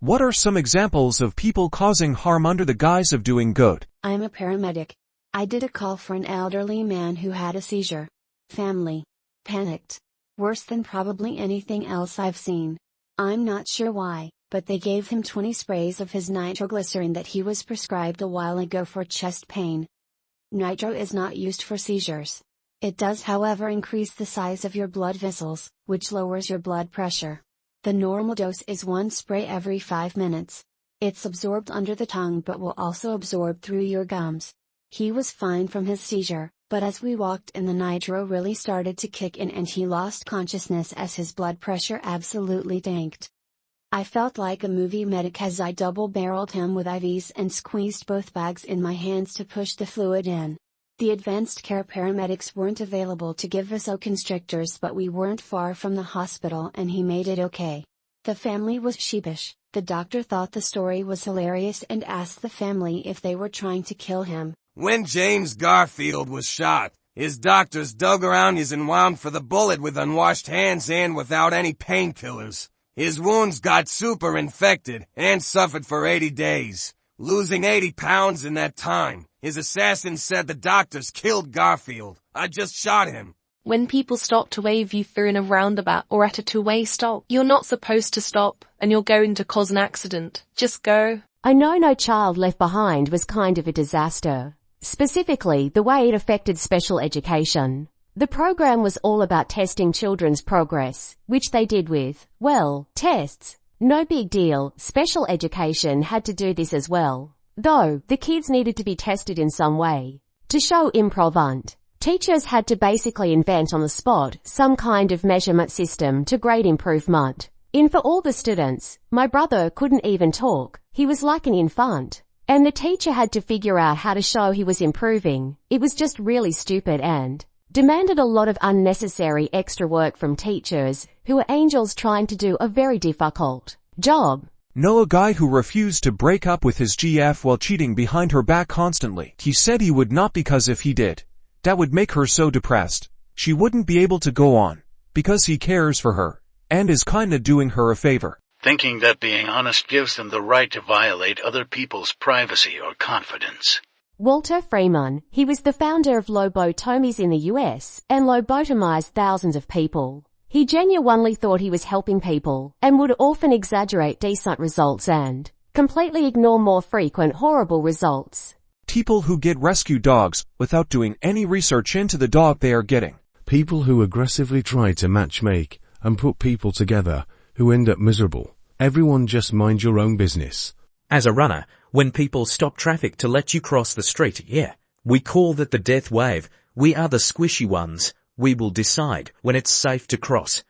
What are some examples of people causing harm under the guise of doing good? I'm a paramedic. I did a call for an elderly man who had a seizure. Family panicked. Worse than probably anything else I've seen. I'm not sure why, but they gave him 20 sprays of his nitroglycerin that he was prescribed a while ago for chest pain. Nitro is not used for seizures. It does, however, increase the size of your blood vessels, which lowers your blood pressure. The normal dose is 1 spray every 5 minutes. It's absorbed under the tongue but will also absorb through your gums. He was fine from his seizure, but as we walked in, the nitro really started to kick in and he lost consciousness as his blood pressure absolutely tanked. I felt like a movie medic as I double-barreled him with IVs and squeezed both bags in my hands to push the fluid in. The advanced care paramedics weren't available to give vasoconstrictors, but we weren't far from the hospital and he made it okay. The family was sheepish. The doctor thought the story was hilarious and asked the family if they were trying to kill him. When James Garfield was shot, his doctors dug around and wound for the bullet with unwashed hands and without any painkillers. His wounds got super infected and suffered for 80 days, losing 80 pounds in that time. His assassin said the doctors killed Garfield. I just shot him. When people stop to wave you through in a roundabout or at a two-way stop, you're not supposed to stop, and you're going to cause an accident. Just go. I know No Child Left Behind was kind of a disaster. Specifically, the way it affected special education. The program was all about testing children's progress, which they did with, well, tests. No big deal, special education had to do this as well. Though, the kids needed to be tested in some way. To show improvement, teachers had to basically invent on the spot some kind of measurement system to grade improvement. For all the students, my brother couldn't even talk, he was like an infant. And the teacher had to figure out how to show he was improving. It was just really stupid and demanded a lot of unnecessary extra work from teachers, who were angels trying to do a very difficult job. Know a guy who refused to break up with his GF while cheating behind her back constantly. He said he would not because if he did, that would make her so depressed. She wouldn't be able to go on, because he cares for her, and is kinda doing her a favor. Thinking that being honest gives them the right to violate other people's privacy or confidence. Walter Freeman, he was the founder of lobotomies in the US and lobotomized thousands of people. He genuinely thought he was helping people and would often exaggerate decent results and completely ignore more frequent horrible results. People who get rescue dogs without doing any research into the dog they are getting. People who aggressively try to matchmake and put people together who end up miserable. Everyone just mind your own business. As a runner, when people stop traffic to let you cross the street, yeah, we call that the death wave. We are the squishy ones. We will decide when it's safe to cross.